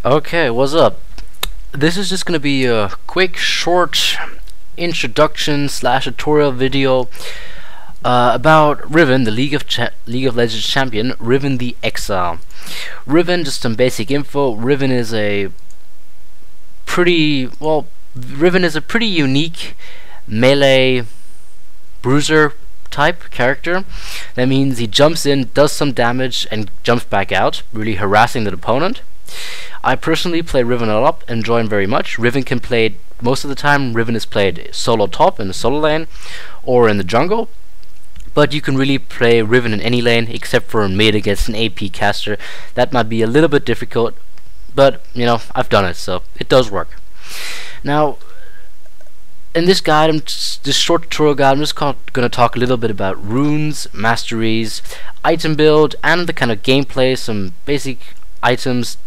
Okay, what's up? This is just gonna be a quick, short introduction slash tutorial video about Riven, the League of Legends champion, Riven the Exile. Riven, just some basic info. Riven is a pretty unique melee bruiser type character. That means he jumps in, does some damage, and jumps back out, really harassing the opponent. I personally play Riven a lot, enjoy him very much. Riven can play most of the time. Riven is played solo top in the solo lane or in the jungle, but you can really play Riven in any lane except for mid against an AP caster. That might be a little bit difficult, but you know, I've done it, so it does work. Now, in this guide, this short tutorial guide, I'm just going to talk a little bit about runes, masteries, item build, and the kind of gameplay, some basic items,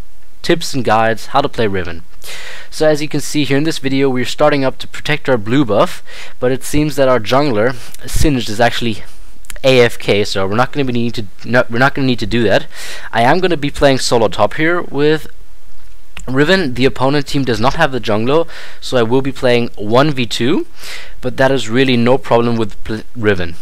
tips and guides, how to play Riven. So as you can see here in this video, we're starting up to protect our blue buff, but it seems that our jungler, Singed, is actually AFK, so we're not going to need to do that. I am going to be playing solo top here with Riven. The opponent team does not have the jungler, so I will be playing 1v2, but that is really no problem with Riven.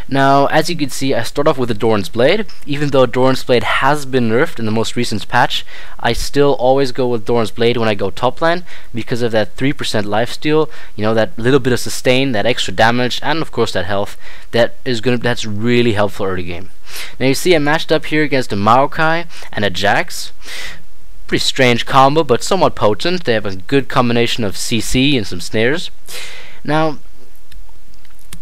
Now, as you can see, I start off with the Doran's Blade. Even though Doran's Blade has been nerfed in the most recent patch, I still always go with Doran's Blade when I go top lane because of that 3% lifesteal, you know, that little bit of sustain, that extra damage, and of course that health. That's really helpful early game. Now you see I matched up here against a Maokai and a Jax. Pretty strange combo, but somewhat potent. They have a good combination of CC and some snares. Now,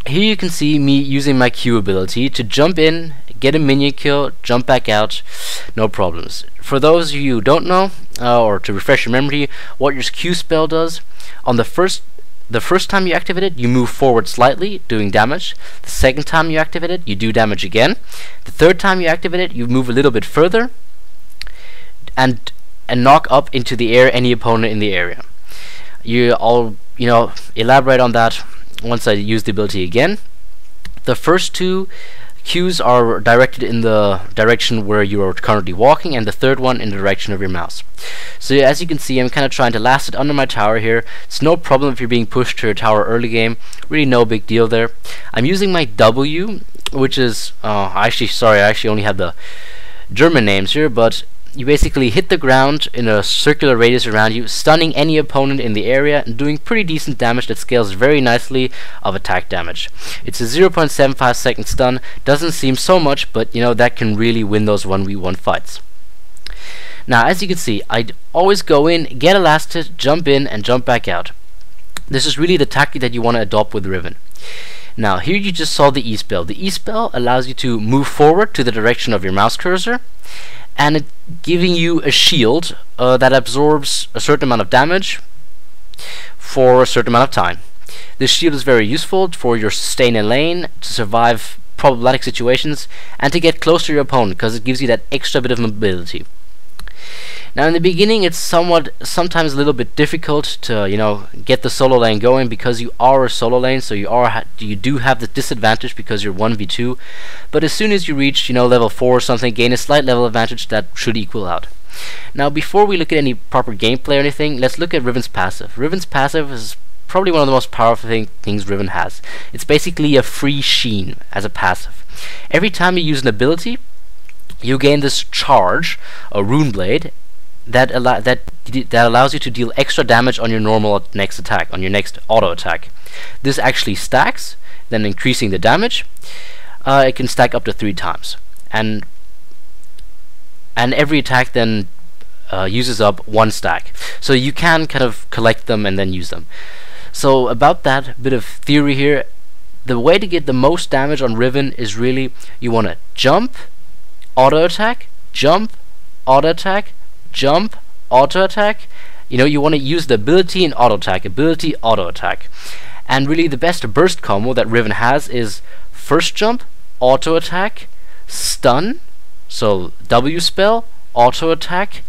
here you can see me using my Q ability to jump in, get a minion kill, jump back out, no problems. For those of you who don't know, or to refresh your memory, what your Q spell does, on the first time you activate it, you move forward slightly, doing damage. The second time you activate it, you do damage again. The third time you activate it, you move a little bit further, and knock up into the air any opponent in the area. I'll elaborate on that once I use the ability again. The first two Qs are directed in the direction where you are currently walking, and the third one in the direction of your mouse. So as you can see, I'm kind of trying to last it under my tower here. It's no problem if you're being pushed to your tower early game. Really no big deal there. I'm using my W, which is I actually only have the German names here, but you basically hit the ground in a circular radius around you, stunning any opponent in the area and doing pretty decent damage that scales very nicely of attack damage. It's a 0.75 second stun. Doesn't seem so much, but you know, that can really win those 1v1 fights. Now, as you can see, I'd always go in, get a last hit, jump in, and jump back out. This is really the tactic that you want to adopt with Riven. Now, here you just saw the E spell. The E spell allows you to move forward to the direction of your mouse cursor, and it giving you a shield that absorbs a certain amount of damage for a certain amount of time. This shield is very useful for your sustain in lane, to survive problematic situations, and to get close to your opponent because it gives you that extra bit of mobility. Now, in the beginning, it's sometimes a little bit difficult to, you know, get the solo lane going because you are a solo lane, so you do have the disadvantage because you're 1v2. But as soon as you reach, you know, level 4 or something, gain a slight level advantage that should equal out. Now, before we look at any proper gameplay or anything, let's look at Riven's passive. Riven's passive is probably one of the most powerful things Riven has. It's basically a free sheen as a passive. Every time you use an ability, you gain this charge, a rune blade, that allows you to deal extra damage on your normal next attack, on your next auto attack. This actually stacks, then increasing the damage. It can stack up to 3 times, and every attack then uses up 1 stack. So you can kind of collect them and then use them. So about that bit of theory here, the way to get the most damage on Riven is really, you want to jump, auto attack, jump, auto attack, jump, auto attack. You know, you want to use the ability and auto attack, ability, auto attack. And really the best burst combo that Riven has is first jump, auto attack, stun, so W spell, auto attack,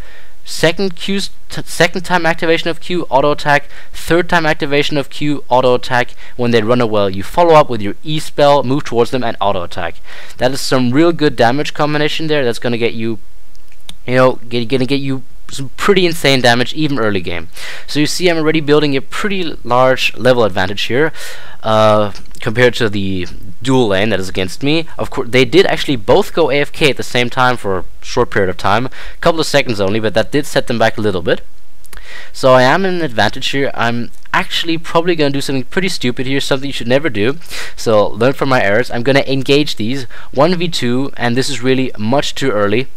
second time activation of Q, auto attack, third time activation of Q, auto attack. When they run away, you follow up with your E spell, move towards them, and auto attack. That is some real good damage combination there. That's going to get you, you know, gonna get you some pretty insane damage even early game. So you see I'm already building a pretty large level advantage here compared to the dual lane that is against me. Of course, they did actually both go AFK at the same time for a short period of time, a couple of seconds only, but that did set them back a little bit. So I am in an advantage here. I'm actually probably going to do something pretty stupid here, something you should never do. So learn from my errors. I'm going to engage these 1v2, and this is really much too early.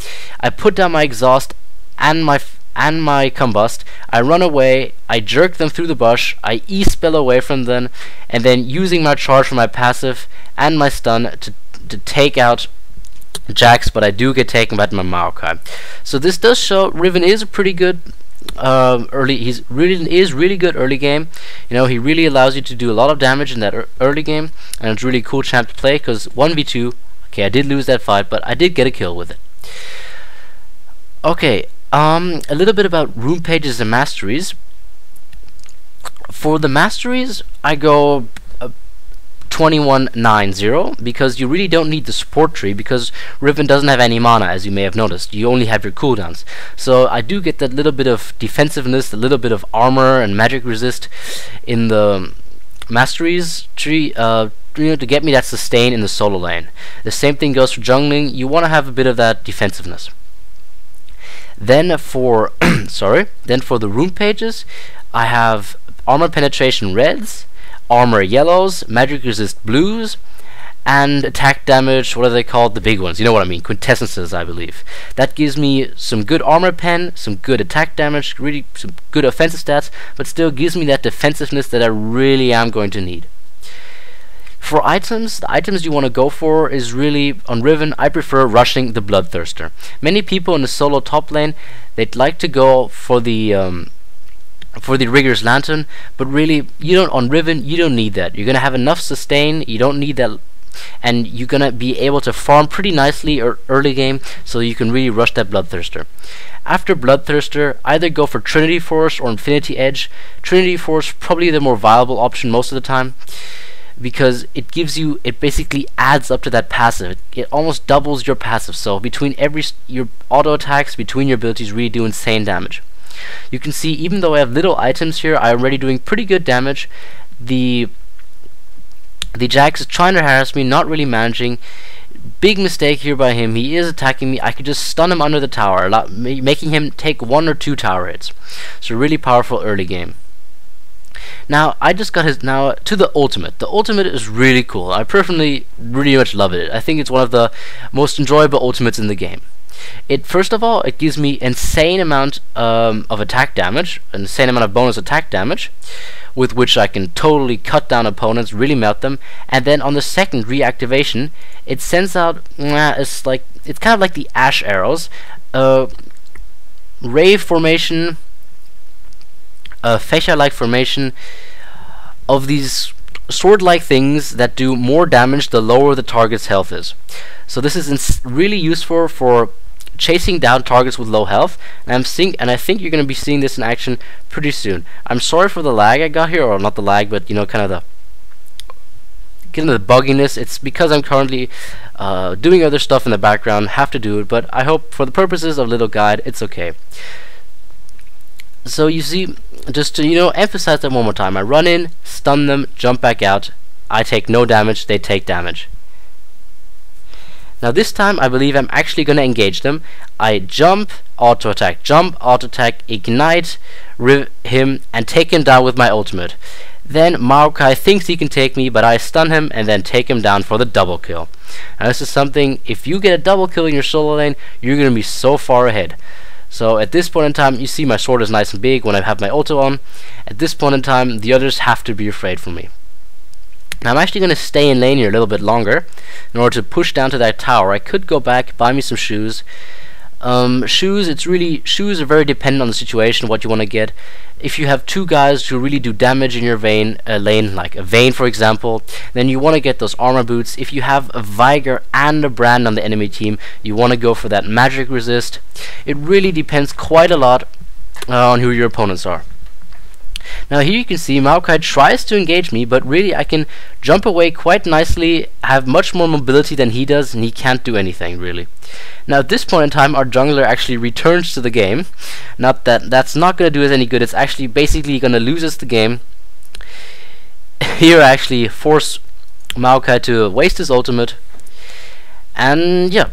I put down my exhaust and my combust. I run away, I jerk them through the bush, I E-spell away from them, and then using my charge for my passive and my stun to take out Jax, but I do get taken by my Maokai. So this does show Riven is a pretty good he's really good early game. You know, he really allows you to do a lot of damage in that early game, and it's really cool champ to play because 1v2, okay, I did lose that fight, but I did get a kill with it. Okay, a little bit about rune pages and masteries. For the masteries, I go 2190 because you really don't need the support tree because Riven doesn't have any mana, as you may have noticed. You only have your cooldowns. So I do get that little bit of defensiveness, a little bit of armor and magic resist in the masteries tree, you know, to get me that sustain in the solo lane. The same thing goes for jungling. You want to have a bit of that defensiveness. Then for then for the rune pages, I have armor penetration reds, armor yellows, magic resist blues, and attack damage, what are they called? The big ones, you know what I mean, quintessences, I believe. That gives me some good armor pen, some good attack damage, really some good offensive stats, but still gives me that defensiveness that I really am going to need. For items, the items you want to go for is really, on Riven, I prefer rushing the Bloodthirster. Many people in the solo top lane, they'd like to go for the Rigger's Lantern, but really, on Riven, you don't need that. You're going to have enough sustain, you don't need that, and you're going to be able to farm pretty nicely early game, so you can really rush that Bloodthirster. After Bloodthirster, either go for Trinity Force or Infinity Edge. Trinity Force probably the more viable option most of the time, because it basically adds up to that passive. It almost doubles your passive, so between your auto attacks, between your abilities, really do insane damage. You can see, even though I have little items here, I'm already doing pretty good damage. The Jax is trying to harass me, not really managing. Big mistake here by him. He is attacking me. I could just stun him under the tower, making him take 1 or 2 tower hits. So really powerful early game. Now, I just got to the ultimate. The ultimate is really cool. I personally really much love it. I think it's one of the most enjoyable ultimates in the game. First of all, it gives me insane amount of attack damage, an insane amount of bonus attack damage, with which I can totally cut down opponents, really melt them. And then on the second reactivation, it sends out it's kind of like the Ash arrows, ray formation, fascia-like formation of these sword-like things that do more damage the lower the target's health is. So this is really useful for chasing down targets with low health, and I think you're going to be seeing this in action pretty soon. I'm sorry for the lag I got here, or not the lag, but kind of the bugginess. It's because I'm currently doing other stuff in the background, have to do it, but I hope for the purposes of little guide, it's okay. So you see, just to emphasize that one more time, I run in, stun them, jump back out, I take no damage, they take damage. Now this time I believe I'm actually going to engage them. I jump, auto attack, ignite him, and take him down with my ultimate. Then Maokai thinks he can take me, but I stun him and then take him down for the double kill. Now this is something, if you get a double kill in your solo lane, you're going to be so far ahead. So at this point in time, you see my sword is nice and big when I have my ulti on. At this point in time, the others have to be afraid for me. Now I'm actually going to stay in lane here a little bit longer in order to push down to that tower. I could go back, buy me some shoes. Shoes are very dependent on the situation, what you want to get. If you have 2 guys who really do damage in your lane, like a Vayne for example, then you want to get those armor boots. If you have a Viger and a Brand on the enemy team, you want to go for that magic resist. It really depends quite a lot on who your opponents are. Now here you can see Maokai tries to engage me, but really I can jump away quite nicely, have much more mobility than he does, and he can't do anything really. Now at this point in time our jungler actually returns to the game. Not that that's not going to do us any good, it's actually basically going to lose us the game. Here I actually force Maokai to waste his ultimate, and yeah.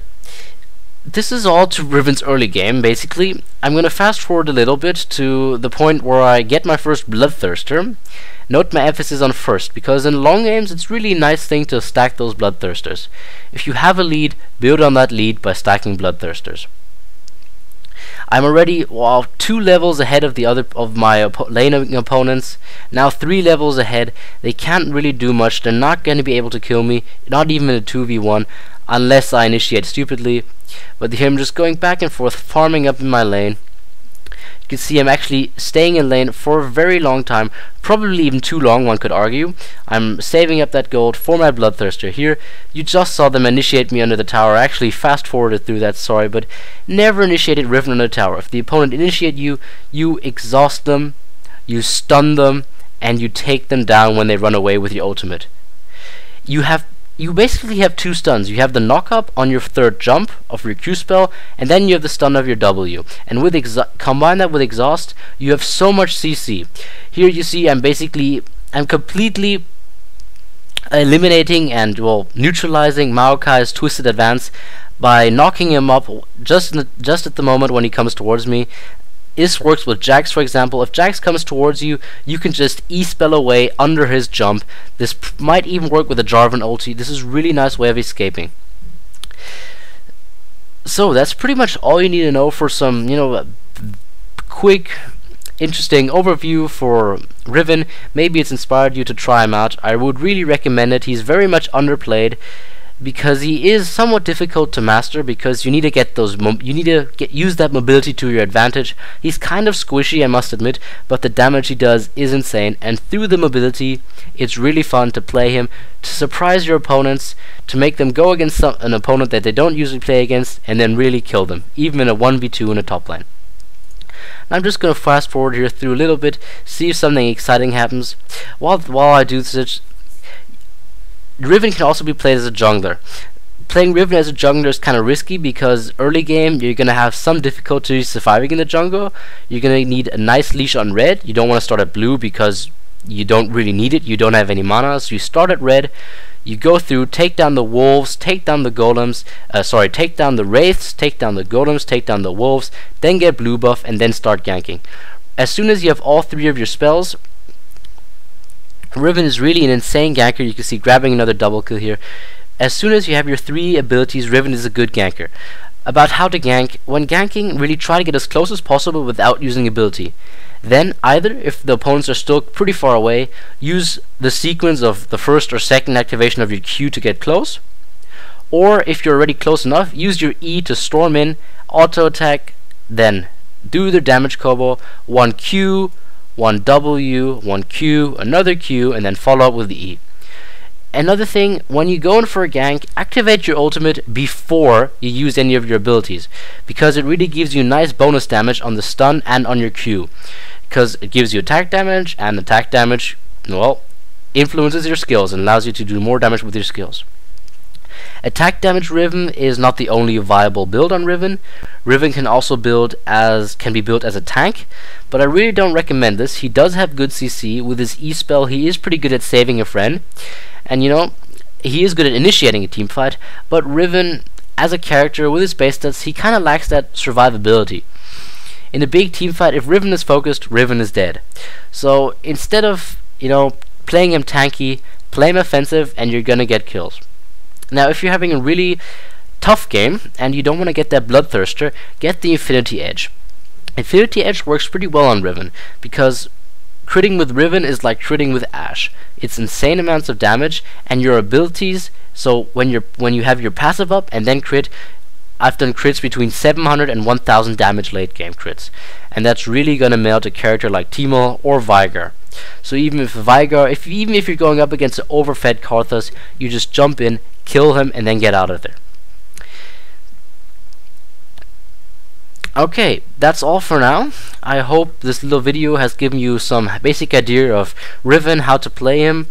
This is all to Riven's early game, basically. I'm going to fast forward a little bit to the point where I get my first Bloodthirster. Note my emphasis on first, because in long games it's really a nice thing to stack those Bloodthirsters. If you have a lead, build on that lead by stacking Bloodthirsters. I'm already 2 levels ahead of the other of my laning opponents. Now 3 levels ahead. They can't really do much. They're not going to be able to kill me, not even in a 2v1, unless I initiate stupidly. But here I'm just going back and forth, farming up in my lane. You can see I'm actually staying in lane for a very long time, probably even too long, one could argue. I'm saving up that gold for my Bloodthirster. Here you just saw them initiate me under the tower. I actually fast forwarded through that, sorry, but never initiated Riven under the tower. If the opponent initiate you, you exhaust them, you stun them, and you take them down when they run away with your ultimate. You basically have 2 stuns. You have the knock up on your 3rd jump of your Q spell, and then you have the stun of your W. And with combine that with exhaust, you have so much CC. Here you see I'm completely eliminating and neutralizing Maokai's twisted advance by knocking him up just at the moment when he comes towards me. This works with Jax, for example. If Jax comes towards you, you can just E-spell away under his jump. This might even work with a Jarvan ulti. This is a really nice way of escaping. So that's pretty much all you need to know for some, quick, interesting overview for Riven. Maybe it's inspired you to try him out. I would really recommend it. He's very much underplayed, because he is somewhat difficult to master, because you need to get those use that mobility to your advantage. He's kind of squishy, I must admit, but the damage he does is insane, and through the mobility it's really fun to play him, to surprise your opponents, to make them go against an opponent that they don't usually play against, and then really kill them, even in a 1v2 in a top lane. I'm just going to fast forward here through a little bit, see if something exciting happens. While I do this, Riven can also be played as a jungler. Playing Riven as a jungler is kind of risky, because early game you're going to have some difficulty surviving in the jungle. You're going to need a nice leash on red. You don't want to start at blue because you don't really need it. You don't have any mana, so you start at red. You go through, take down the wolves, take down the golems, take down the wraiths, take down the golems, take down the wolves, then get blue buff, and then start ganking. As soon as you have all 3 of your spells, Riven is really an insane ganker. You can see grabbing another double kill here. As soon as you have your 3 abilities, Riven is a good ganker. About how to gank: when ganking, really try to get as close as possible without using ability. Then either, if the opponents are still pretty far away, use the sequence of the 1st or 2nd activation of your Q to get close, or if you're already close enough, use your E to storm in, auto attack, then do the damage combo, 1 Q, 1 W, 1 Q, another Q, and then follow up with the E. Another thing, when you go in for a gank, activate your ultimate before you use any of your abilities, because it really gives you nice bonus damage on the stun and on your Q, because it gives you attack damage, and attack damage, influences your skills and allows you to do more damage with your skills. Attack damage Riven is not the only viable build on Riven. Riven can also be built as a tank, but I really don't recommend this. He does have good CC. With his E spell, he is pretty good at saving a friend, and he is good at initiating a team fight. But Riven, as a character with his base stats, he kind of lacks that survivability. In a big team fight, if Riven is focused, Riven is dead. So instead of playing him tanky, play him offensive, and you're gonna get kills. Now, if you're having a really tough game and you don't want to get that Bloodthirster, get the Infinity Edge. Infinity Edge works pretty well on Riven, because critting with Riven is like critting with Ashe. It's insane amounts of damage, and your abilities, so when you have your passive up and then crit, I've done crits between 700 and 1000 damage late game crits, and that's really gonna melt a character like Teemo or Veigar. So even if you're going up against an overfed Karthus, you just jump in, kill him, and then get out of there. Okay, that's all for now. I hope this little video has given you some basic idea of Riven, how to play him,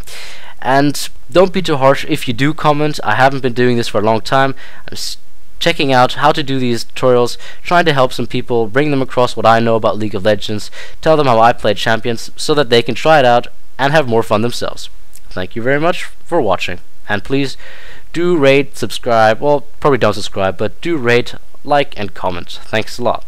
and don't be too harsh if you do comment. I haven't been doing this for a long time. I'm checking out how to do these tutorials, trying to help some people, bring them across what I know about League of Legends, tell them how I play champions so that they can try it out and have more fun themselves. Thank you very much for watching, and please do rate, subscribe, well, probably don't subscribe, but do rate, like, and comment. Thanks a lot.